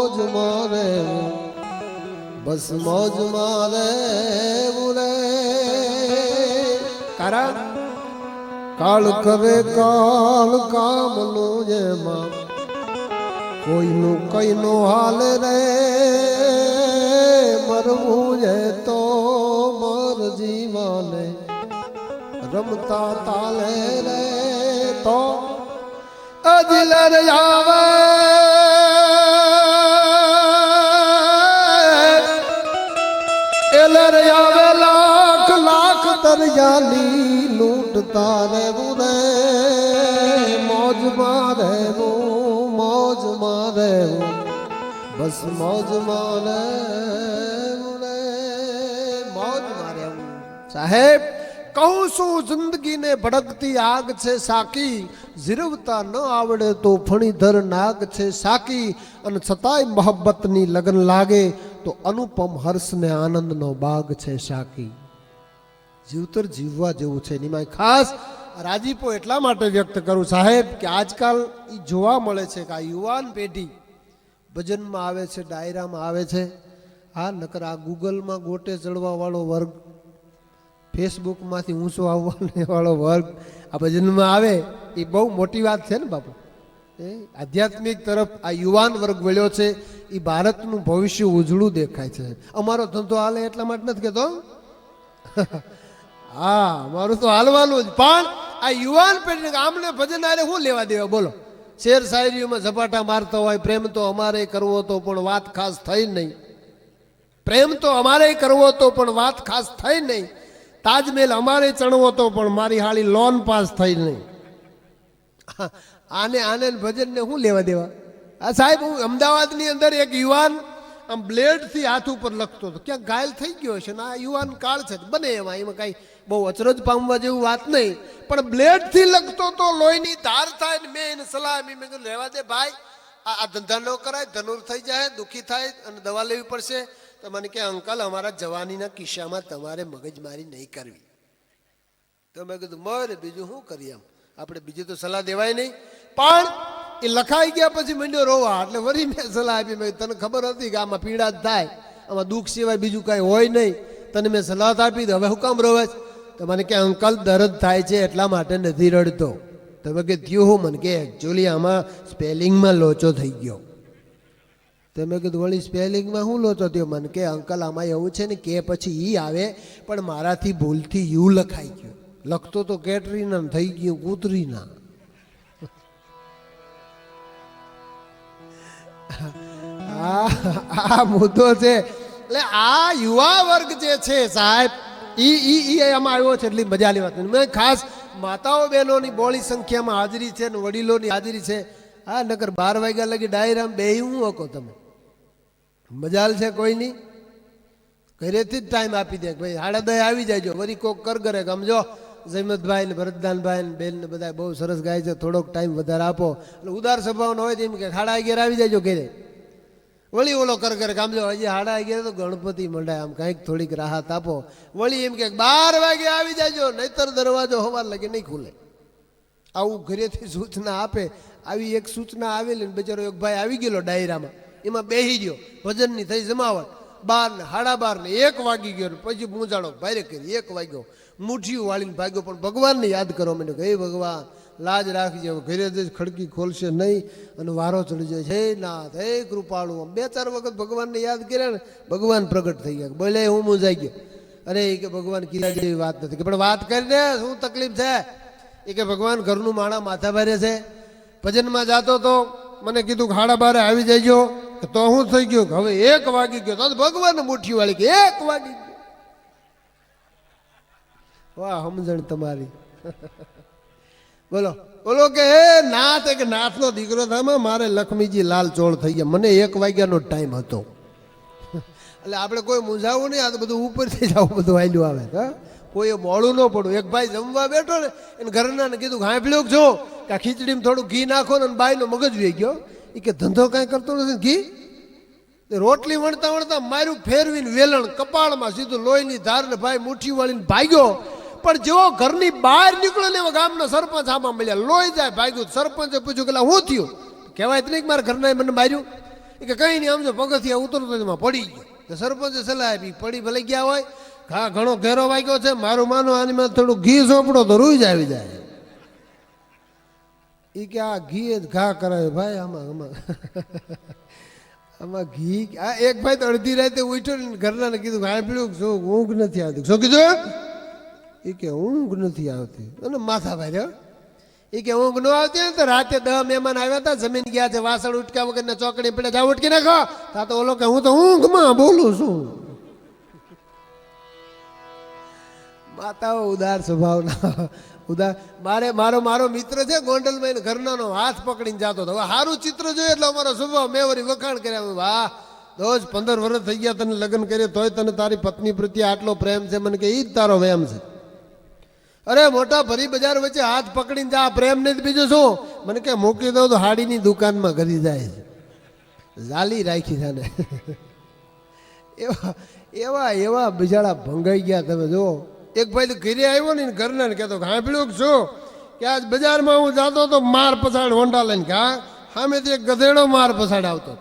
મોજ મારે બસ મોજ મારે રે કારણ કાળ કરે કાળ કામનું એમાં કોઈનું કઈનો હાલ રે મરવું છે તો મર જીવાને રમતા તાલે રે તો અજલર આવે એલર આવે લાખ લાખ દરિયાની લૂંટતા રહેવું રે મોજ મારે મોજ મારે બસ મોજ મારે મોજ મારે સાહેબ કહું છું જિંદગીને ભડકતી આગ છે સાકી જીરવતા ન આવડે તો ફણીધર નાગ છે સાકી અને છતાંય મોહબ્બતની લગન લાગે તો અનુપમ હર્ષને આનંદનો બાગ છે સાકી જીવતર જીવવા જેવું છે એની ખાસ રાજીપો એટલા માટે વ્યક્ત કરું સાહેબ કે આજકાલ એ જોવા મળે છે કે આ યુવાન પેઢી ભજનમાં આવે છે ડાયરામાં આવે છે આ નકર આ ગૂગલમાં ગોટે ચડવા વાળો વર્ગ ફેસબુકમાંથી ઊંચો આવવાનો વાળો વર્ગ આ ભજનમાં આવે એ બહુ મોટી વાત છે ને બાપુ એ આધ્યાત્મિક તરફ આ યુવાન વર્ગ વળ્યો છે એ ભારતનું ભવિષ્ય ઉજળું દેખાય છે અમારો ધંધો હાલે એટલા માટે નથી કહેતો હા અમારું તો હાલવાનું જ પણ આ યુવાન પેઢી આમને ભજન આરે શું લેવા દેવા બોલો શેર શાયરીઓમાં ઝપાટા મારતા હોય પ્રેમ તો અમારે કરવો તો પણ વાત ખાસ થઈ નહીં પ્રેમ તો અમારે કરવો તો પણ વાત ખાસ થઈ નહીં તાજમહેલ અમારે ચણવો તો પણ મારી હાળી લોન પાસ થઈ નહીં આને ભજનને શું લેવા દેવા આ સાહેબ હું અમદાવાદની અંદર એક યુવાન આમ બ્લેડથી હાથ ઉપર લખતો હતો ક્યાંક ઘાયલ થઈ ગયો છે ને આ યુવાન કાળ છે બને એમાં કાંઈ બહુ અચરજ પામવા જેવું વાત નહીં પણ બ્લેડથી લખતો તો લોહીની ધાર થાય ને મેં એને સલાહ આપી મેં કીધું રહેવા દે ભાઈ આ ધંધા ન કરાય ધનુર થઈ જાય દુઃખી થાય અને દવા લેવી પડશે તો મને કે અંકલ અમારા જવાનીના કિસ્સામાં તમારે મગજમારી નહીં કરવી તો મેં કીધું મરે બીજું શું કરીએ આમ આપણે બીજી તો સલાહ દેવાય નહીં પણ એ લખાઈ ગયા પછી મંડ્યો રોવા એટલે વળી મેં સલાહ આપી મેં તને ખબર હતી કે આમાં પીડા જ થાય આમાં દુઃખ સિવાય બીજું કાંઈ હોય નહીં તને મેં સલાહ આપી દઉં હવે હું કામ રોવે તો મને કે અંકલ દર્દ થાય છે એટલા માટે નથી રડતો તમે કે થયું હું મને કે એકચ્યુઅલી આમાં સ્પેલિંગમાં લોચો થઈ ગયો તમે કીધું વળી સ્પેલિંગમાં શું લોચો થયો મને કે અંકલ આમાં એવું છે ને કે પછી ઈ આવે પણ મારાથી ભૂલથી યુ લખાઈ ગયું લખતો તો કેટરીના થઈ ગયું કૂતરીના આ મુદ્દો છે એટલે આ યુવા વર્ગ જે છે સાહેબ ઈ એમાં આવ્યો છે એટલી મજા લેવા મેં ખાસ માતાઓ બહેનોની બોળી સંખ્યામાં હાજરી છે ને વડીલોની હાજરી છે હા નકર 12 વાગ્યા લગી ડાયરામાં બેહી હું હકો તમે મજાલ છે કોઈની ઘરેથી જ ટાઈમ આપી દે ભાઈ 10:30 આવી જાયજો વળી કોક કરગરે સમજો જયમતભાઈ ને ભરતદાનભાઈ ને બેન ને બધા બહુ સરસ ગાય છે થોડોક ટાઈમ વધારે આપો એટલે ઉદાર સ્વભાવનો હોય તો એમ કે 11:30 આવી જાયજો ઘરે વળી ઓલો કરગરે સમજો હજી 11:30 તો ગણપતિ મંડાય આમ કંઈક થોડીક રાહત આપો વળી એમ કે 12 વાગે આવી જાયજો નહીતર દરવાજો સવાર લગે નહીં ખુલે આવું ઘરેથી સૂચના આપે આવી એક સૂચના આવેલી ને બિચારો એક ભાઈ આવી ગયેલો ડાયરામાં એમાં બેસી ગયો ભજનની થઈ જમાવટ 12 ને 12:30 ને 1 વાગી ગયો પછી મૂંઝાણો ભારે કરી 1 વાગ્યો મુઠ્ઠીઓ વાળીને ભાગ્યો પણ ભગવાનને યાદ કરો મને હે ભગવાન લાજ રાખજો ઘરે જ ખડકી ખોલશે નહીં અને વારો ચડી જાય હે નાથ હે કૃપાળુ 2-4 વખત ભગવાનને યાદ કર્યા ને ભગવાન પ્રગટ થઈ ગયા બોલે હું મૂંઝાઈ ગયો અરે એ કે ભગવાન કીધા જેવી વાત નથી કે પણ વાત કરીને શું તકલીફ છે એ કે ભગવાન ઘરનું માણા માથા ભારે છે ભજનમાં જાતો તો મને કીધું કે 12:30 આવી જજો તો હું થઈ ગયો હવે 1 વાગી ગયો તો ભગવાન મુઠ્ઠી વાળી કે 1 વાગી ગયો વાહ સમજણ તમારી બોલો બોલો કે હે નાથ કે નાથનો દીકરો થાય મારે લક્ષ્મીજી લાલ ચોળ થઈ ગયા મને 1 વાગ્યાનો ટાઈમ હતો એટલે આપણે કોઈ મૂંઝાવું નહીં આ તો બધું ઉપરથી જ આવું બધું આલ્યું આવે હા કોઈ મોડું ન પડું એક ભાઈ જમવા બેઠો ને એને ઘરનાને કીધું હાંભળ્યો છો કે આ ખીચડીમાં થોડું ઘી નાખો ને બાઈનો મગજ વી ગયો એ કે ધંધો કાંઈ કરતો નથી ઘી રોટલી વણતા વણતા માર્યું ફેરવીને વેલણ કપાળમાં સીધું લોહીની ધાર ને ભાઈ મુઠ્ઠી વાળીને ભાગ્યો પણ જેવો ઘરની બહાર નીકળ્યો ને એવો ગામનો સરપંચ આમાં મળ્યા લોહી જાય ભાગ્યું સરપંચે પૂછ્યું કે હું થયું કહેવાય નહીં કે મારા ઘરના મને માર્યું એ કે કંઈ નહીં, આમ જો પગથિયા ઉતરતો એમાં પડી ગયો. તો સરપંચે સલાહ આપી, પડી ભલે ગયા હોય, ઘા ઘણો ઘેરો વાગ્યો છે, મારું માનો આની થોડું ઘી સોંપડો તો રૂઈ જ આવી જાય. એ કે આ ઘી જ ઘા કરાવે ભાઈ, આમાં આમાં આમાં ઘી. આ એક ભાઈ તો અડધી રાતે ઉઠ્યો ને ઘરનાને કીધું હા પીડ્યું શું ઊંઘ નથી આવતી. શું કીધું? એ કે ઊંઘ નથી આવતી. અને માથા ભાઈ એ કે ઊંઘ ન આવતી ને તો રાતે 10 મહેમાન આવ્યા હતા, જમીન ગયા છે, વાસણ ઉટક્યા વગર ચોકડી પડે, જાવ ઉટકી નાખો. તા તો ઓલો કે હું તો ઊંઘમાં બોલું છું. માતાઓ ઉદાર સ્વભાવના ઉદાર. મારો મિત્ર છે ગોંડલમાં, ઘરનાનો હાથ પકડીને જતો હતો. હવે સારું ચિત્ર જોઈએ એટલે અમારો સ્વભાવ મેં વળી વખાણ કર્યા. વાહ દોસ્ત 15 વર્ષ થઈ ગયા તને લગ્ન કરે તોય તને તારી પત્ની પ્રત્યે આટલો પ્રેમ છે. મને કે ઈ જ તારો વેમ છે. અરે મોટા ભરી બજાર વચ્ચે હાથ પકડીને જા, પ્રેમ નહીં બીજું શું. મને કે મૂકી દઉં તો હાડીની દુકાનમાં ઘરી જાય છે, ઝાલી રાખી છે ને. એવા એવા એવા બિચારા ભંગાઈ ગયા. તમે જો એક ભાઈ ઘરે આવ્યો ને ઘરના કહેતો સાંભળ્યું શું કે આજ બજારમાં હું જતો તો માર પછાડ હોન્ડા લઈને કે સામેથી એક ગધેડો માર પછાડ આવતો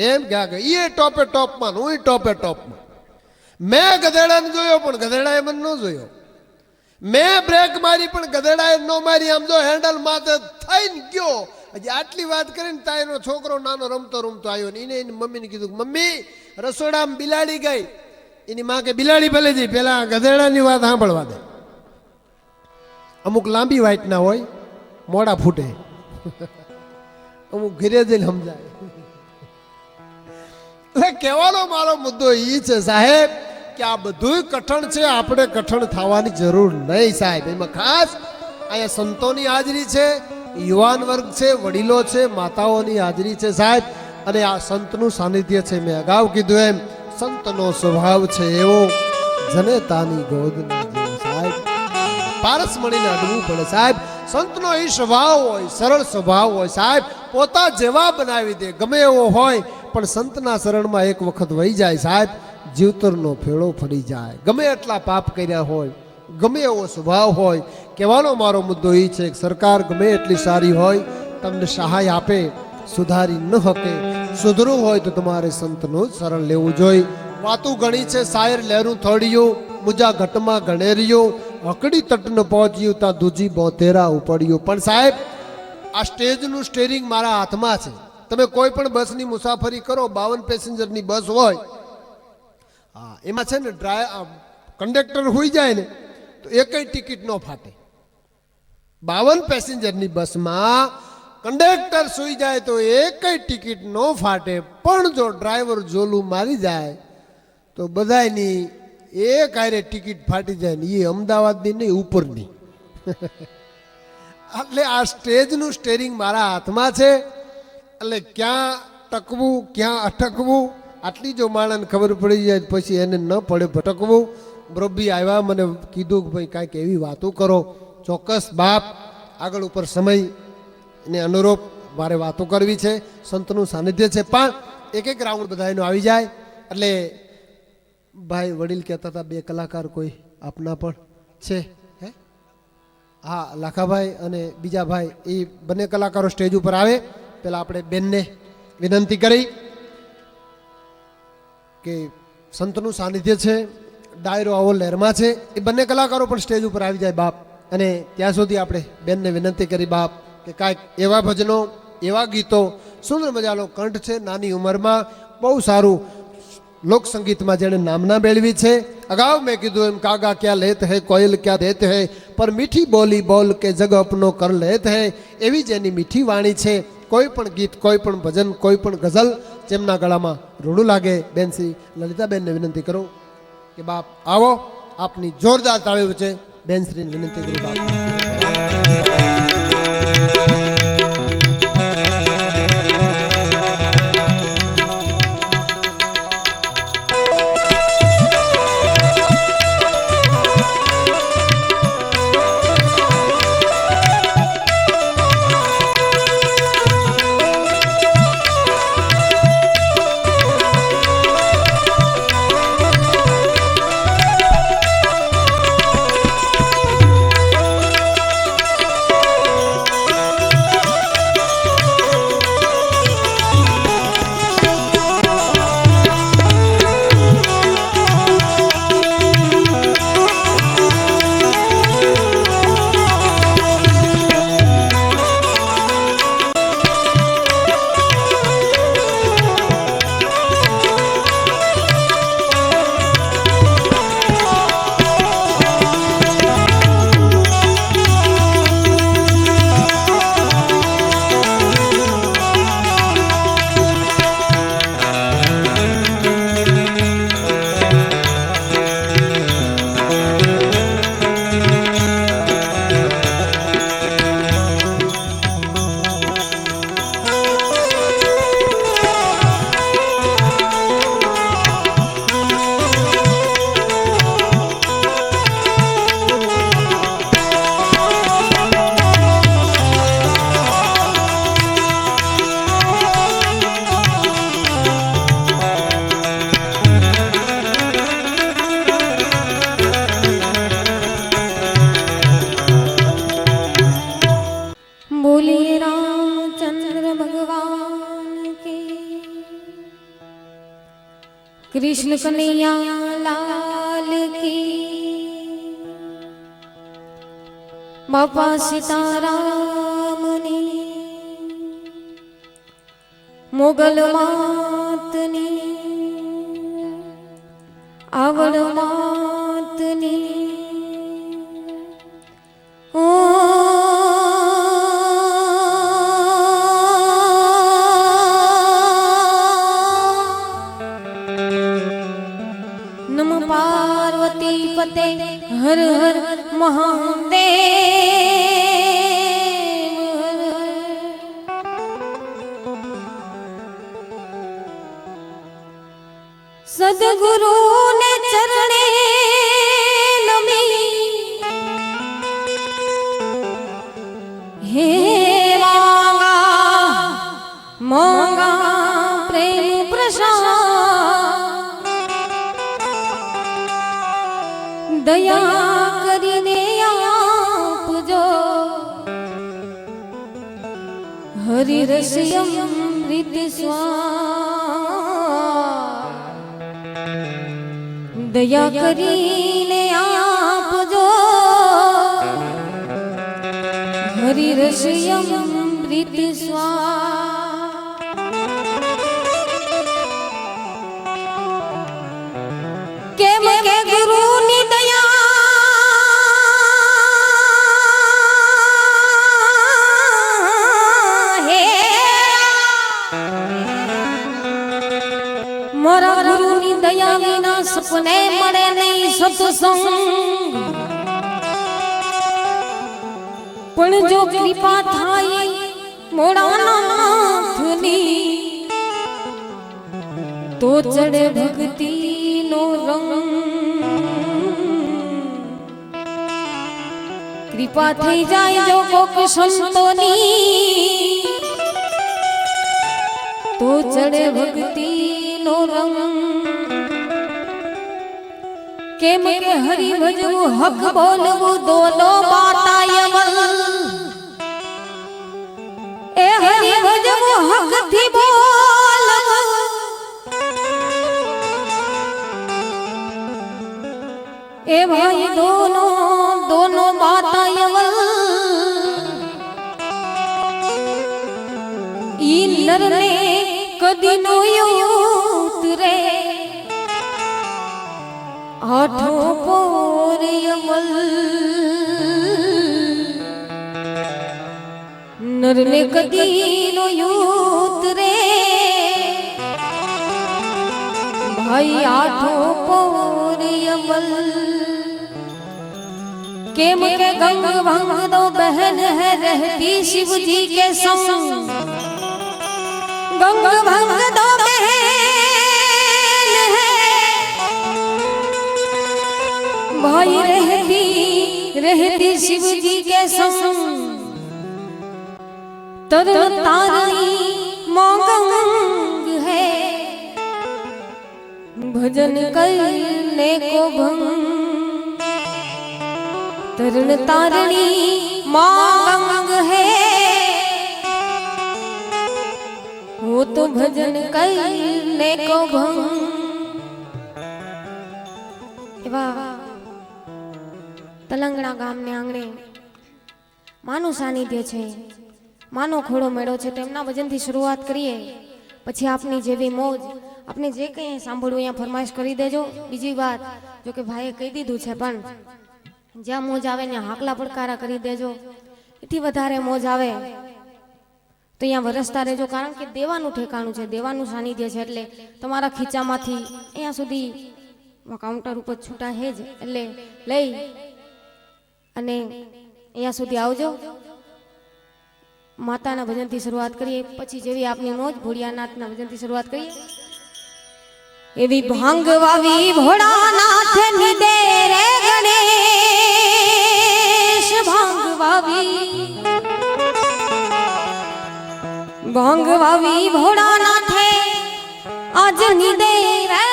એમ કે એ ટોપે ટોપમાં હું ટોપે ટોપમાં. મેં ગધેડાને જોયો પણ ગધેડાએ મને ન જોયો. મેં બ્રેક મારી પણ ગધેડાએ ન મારી. આમ જો હેન્ડલ માથે થઈને ગયો. હજી આટલી વાત કરીને તા એનો છોકરો નાનો રમતો રમતો આવ્યો ને એને એની મમ્મીને કીધું મમ્મી રસોડામાં બિલાડી ગઈ. એની માં કે બિલાડી ભલે જઈ, પેલા ગધેડાની વાત સાંભળવા દે. અમુક લાંબી વાઈટ ના હોય, મોડા ફૂટે, અમુક ઘરે જઈને સમજાય. એટલે કહેવાનો મારો મુદ્દો એ છે સાહેબ કે આ બધું કઠણ છે, આપણે કઠણ થવાની જરૂર નહીં સાહેબ. એમાં ખાસ અહીંયા સંતોની હાજરી છે, યુવાન વર્ગ છે, વડીલો છે, માતાઓની હાજરી છે સાહેબ. અને આ સંતનું સાનિધ્ય છે. મેં અગાઉ કીધું એમ સંતનો સ્વભાવ છે એવો જનેતાની ગોદના જેવો સાહેબ. પારસ મળીને અડવું પડે સાહેબ. સંતનો એ સ્વભાવ હોય, સરળ સ્વભાવ હોય સાહેબ. પોતા જેવા બનાવી દે, ગમે એવો હોય પણ સંતના શરણમાં એક વખત વહી જાય સાહેબ, જીવતરનો ફેળો ફરી જાય. ગમે એટલા પાપ કર્યા હોય, ગમે એવો સ્વભાવ હોય. કહેવાનો મારો મુદ્દો એ છે કે સરકાર ગમે એટલી સારી હોય, તમને સહાય આપે, સુધારી ન શકે. સુધરવું હોય તો તમારે સંતનું શરણ લેવું જોઈએ. વાતું ઘણી છે શાયર લહેરું થોડિયું, મુજા ઘટમાં ગણેરિયું, હકડી તટને પહોંચ્યું ત્યાં દૂજી 72 ઉપડ્યું. પણ સાહેબ આ સ્ટેજનું સ્ટેરિંગ મારા હાથમાં છે. તમે કોઈ પણ બસની મુસાફરી કરો, 52 પેસેન્જરની બસ હોય, હા એમાં છે ને કંડક્ટર હોઈ જાય ને તો એકય ટિકિટ ન ફાટે. 52 પેસેન્જરની બસમાં કંડક્ટર સુઈ જાય તો એકય ટિકિટ ન ફાટે. પણ જો ડ્રાઈવર જોલું મારી જાય તો બધાની એક હારે ટિકિટ ફાટી જાય ને, એ અમદાવાદની નહીં ઉપરની. એટલે આ સ્ટેજનું સ્ટેરિંગ મારા હાથમાં છે. એટલે ક્યાં ટકવું ક્યાં અટકવું આટલી જો માણસને ખબર પડી જાય પછી એને ન પડે ભટકવું. બ્રોબી આવ્યા, મને કીધું કે ભાઈ કાંઈક એવી વાતો કરો. ચોક્કસ બાપ આગળ ઉપર સમય એને અનુરૂપ મારે વાતો કરવી છે. સંતનું સાનિધ્ય છે પણ એક રાઉન્ડ બધાનો આવી જાય. એટલે ભાઈ વડીલ કહેતા હતા 2 કલાકાર કોઈ આપના પણ છે હે? હા લાખાભાઈ અને બીજા ભાઈ એ બંને કલાકારો સ્ટેજ ઉપર આવે. પેલા આપણે બેનને વિનંતી કરી કે સંતનું સાનિધ્ય છે, ડાયરો આવો લહેરમાં છે. એ બંને કલાકારો પણ સ્ટેજ ઉપર આવી જાય બાપ. અને ત્યાં સુધી આપણે બેનને વિનંતી કરી બાપ કે કાંઈક એવા ભજનો, એવા ગીતો, સુંદર મજાનો કંઠ છે, નાની ઉંમરમાં બહુ સારું લોકસંગીતમાં જેણે નામના મેળવી છે. અગાઉ મેં કીધું એમ કાગા ક્યાં લેત હૈ, કોયલ ક્યાં દેત હૈ, પર મીઠી બોલી બોલ કે જગ અપનો કર લેત હૈ. એવી જ એની મીઠી વાણી છે. કોઈ પણ ગીત, કોઈ પણ ભજન, કોઈ પણ ગઝલ જેમના ગળામાં રૂડું લાગે. બેન શ્રી લલિતાબેનને વિનંતી કરું કે બાપ આવો. આપની જોરદાર તાળીઓ છે. બેન શ્રીને વિનંતી કરું બાપ. कृष्ण कन्हैया लाल की बापा सीताराम ने मोगल मातनी आवड़ मातनी ओ नम पार्वती पते हर हर महादेव सदगुरु ने चरणे नमी हे मांगा मांगा प्रेम प्रसाद दया करीने आपजो हरि रसियम अमृत स्वाद दया करीने आपजो हरि रसियम अमृत स्वाद केम के गुरु नी दया हे मोरा गुरु नी दया विना सपने मरे नहीं सत्संग पण जो कृपा थाई मोड़ा नाथनी तो चढ़े भक्ति नो रंग कृपा थई जाए जो कोक संतोनी तो चढ़े भक्ति नो रंग केम के हरि भजवु हक बोलवु दोनो बाता यमल ए हरि भजवु हक थी बोलवु ए भाई दोनों दोनों बाता यमल ई नर ने कदी नो उतरे आठों पोर यमल नर ने कदी नो उतरे भाई आठों पोर यमल केम के गंग भंग दो बहन है रहती शिव जी के संग गंग भंग दो बहन है भाई रहती शिव जी के संग तरन तारणी मोगंग है भजन करने को भंग तरन तारणी मोगंग है वो तो भजन करने को भंग तलंगणा गाम ने आंगणे मानु सानिध्य छे मानो खोड़ो मेळो छे तेमना भजन थी शुरुआत करिए पछी आपनी जेवी मौज आपने जे कई सांभळ्युं अहींया फरमाइश करी देजो बीजी बात जो के भाईए कही दीधुं छे पण ज्यां मौज आवे ने हाकला પડકારા કરી દેજો એથી વધારે મौज આવે તો અહીંયા વરસતા રહેજો કારણ કે દેવાનું ઠેકાણું છે દેવાનું સાનિધ્ય છે એટલે તમારા ખીચામાંથી અહીંયા સુધી કાઉન્ટર ઉપર છૂટા હે જ એટલે લઈ અને અહીંયા સુધી આવજો માતાના ભજનથી શરૂઆત કરીએ પછી જેવી આપની મોજ ભોળિયાનાથના ભજનથી શરૂઆત કરીએ એવી ભાંગ વાવી ભોળાનાથ નિદે રે ગણેશ ભાંગ વાવી ભોળાનાથે આજ નિદે રે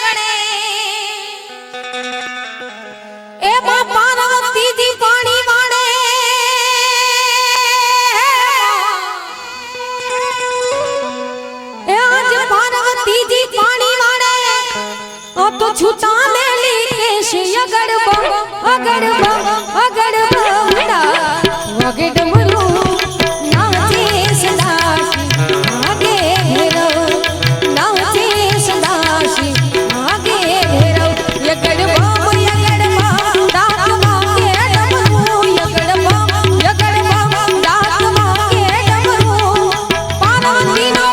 ગણેશ એ માં પાર્વતી જી પાણી વાળે એ આજ પાર્વતી જી પાણી વાળે छुटा मेली केश अगड़ बम अगड़ बमड़ा वगे डमरू नाचे सदाशी आगे घेरो नाचे सदाशी आगे घेरो यगड़ बम दात मांगे डमरू यगड़ बम दात मांगे डमरू पार्वती नो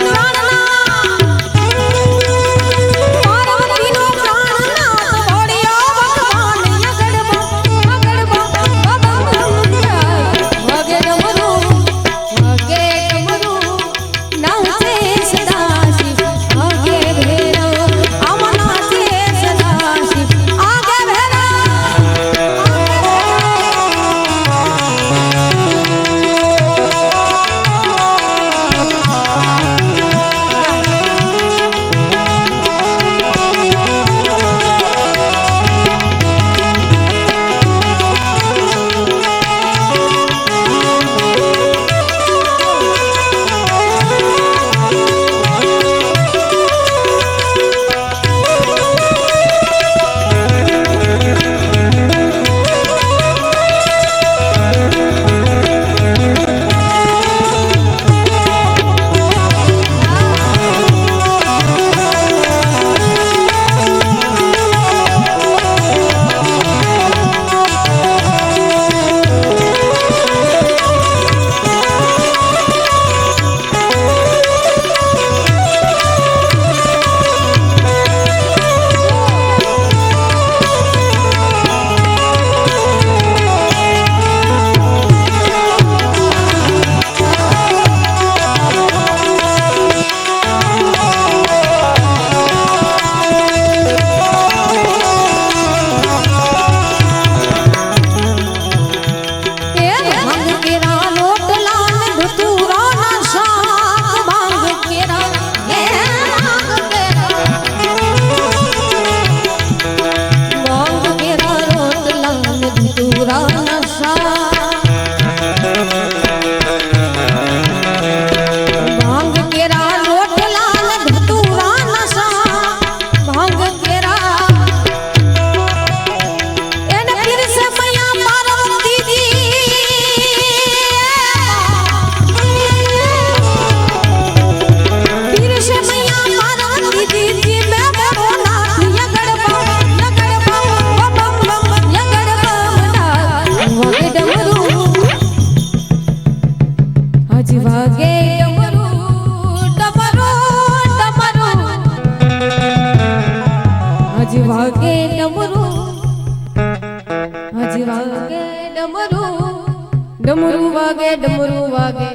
डमरू वागे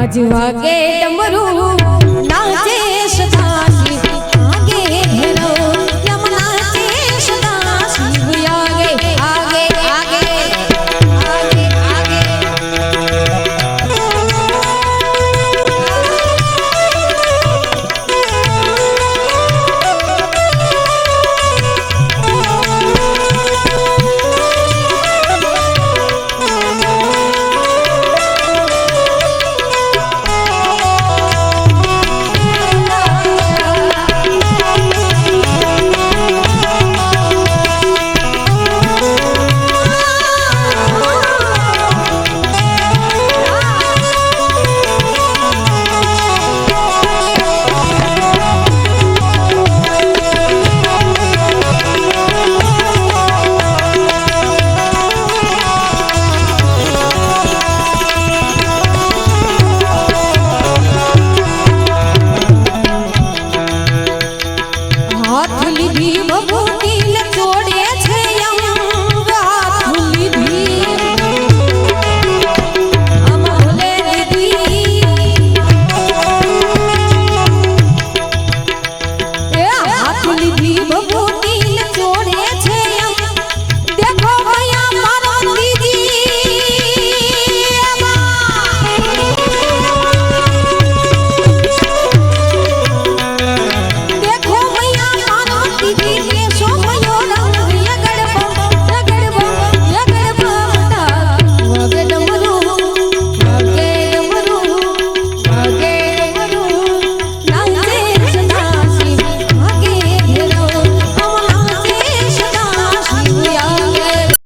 आज वागे डमरू नाच